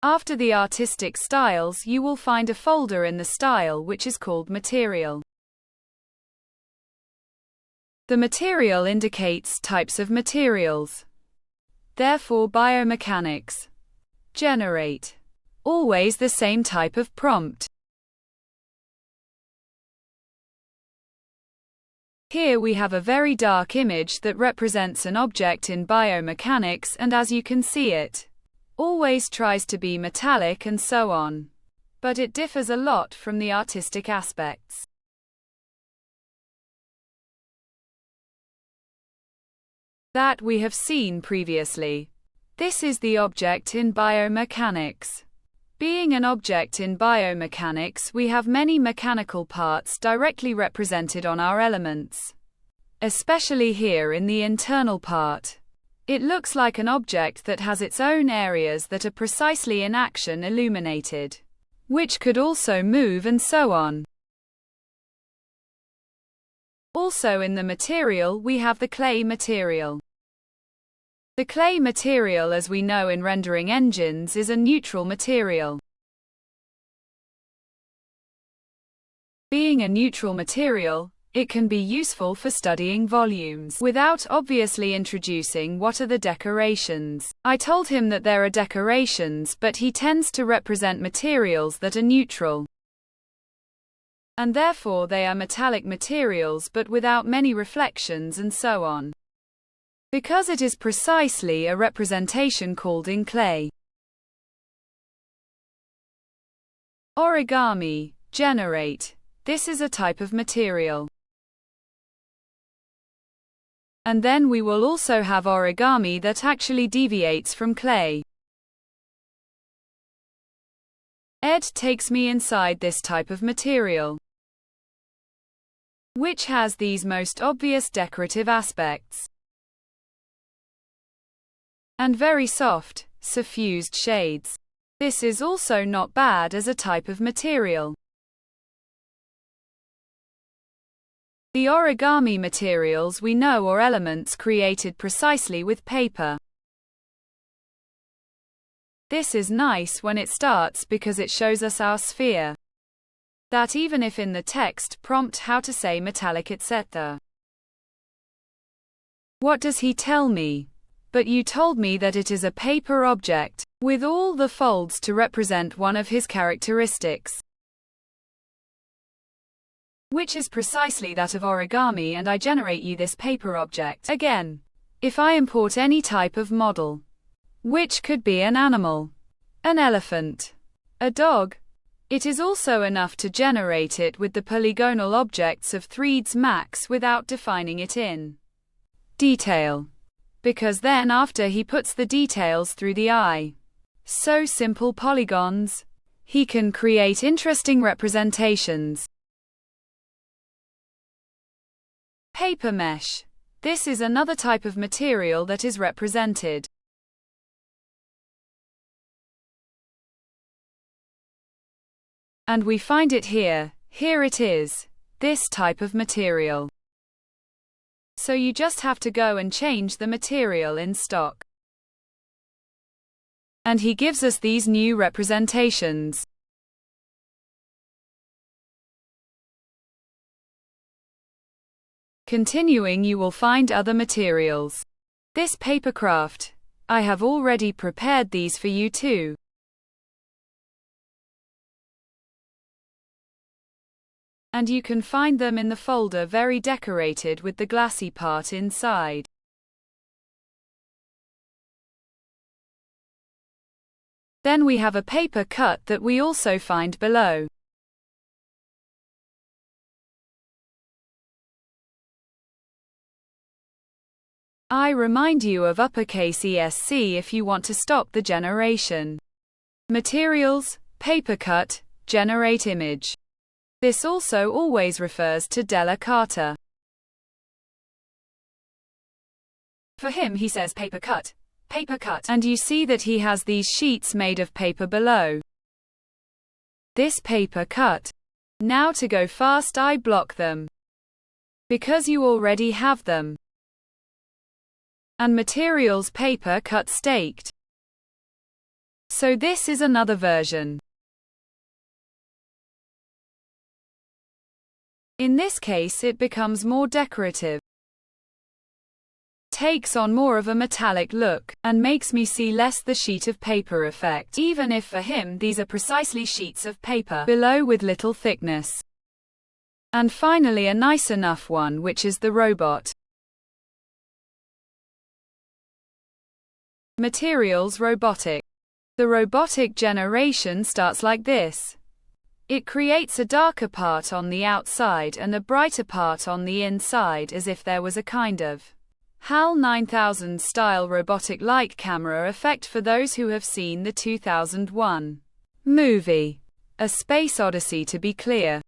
After the artistic styles, you will find a folder in the style which is called material. The material indicates types of materials. Therefore, biomechanics. Generate. Always the same type of prompt. Here we have a very dark image that represents an object in biomechanics, and as you can see, it always tries to be metallic and so on. But it differs a lot from the artistic aspects. That we have seen previously. This is the object in biomechanics. Being an object in biomechanics, we have many mechanical parts directly represented on our elements. Especially here in the internal part. It looks like an object that has its own areas that are precisely in action illuminated, which could also move and so on. Also in the material we have the clay material. The clay material, as we know in rendering engines, is a neutral material. Being a neutral material, it can be useful for studying volumes without obviously introducing what are the decorations. I told him that there are decorations, but he tends to represent materials that are neutral. And therefore they are metallic materials but without many reflections and so on. Because it is precisely a representation called in clay. Origami. Generate. This is a type of material. And then we will also have origami that actually deviates from clay. Ed takes me inside this type of material, which has these most obvious decorative aspects. And very soft, suffused shades. This is also not bad as a type of material. The origami materials we know are elements created precisely with paper. This is nice when it starts because it shows us our sphere. That even if in the text prompt how to say metallic etc. What does he tell me? But you told me that it is a paper object, with all the folds to represent one of his characteristics, which is precisely that of origami, and I generate you this paper object. Again, if I import any type of model, which could be an animal, an elephant, a dog, it is also enough to generate it with the polygonal objects of 3ds Max without defining it in detail. Because then after he puts the details through the eye, so simple polygons, he can create interesting representations. Paper mesh. This is another type of material that is represented. And we find it here. Here it is. This type of material. So you just have to go and change the material in stock. And he gives us these new representations. Continuing, you will find other materials. This papercraft. I have already prepared these for you too. And you can find them in the folder very decorated with the glassy part inside. Then we have a paper cut that we also find below. I remind you of uppercase ESC if you want to stop the generation. Materials, paper cut, generate image. This also always refers to Della Carta. For him he says paper cut, and you see that he has these sheets made of paper below. This paper cut. Now to go fast I block them. Because you already have them. And materials paper cut staked. So this is another version. In this case it becomes more decorative, takes on more of a metallic look, and makes me see less the sheet of paper effect, even if for him these are precisely sheets of paper below with little thickness. And finally a nice enough one, which is the robot. Materials robotic. The robotic generation starts like this. It creates a darker part on the outside and a brighter part on the inside, as if there was a kind of HAL 9000 style robotic light camera effect for those who have seen the 2001 movie A Space Odyssey, to be clear.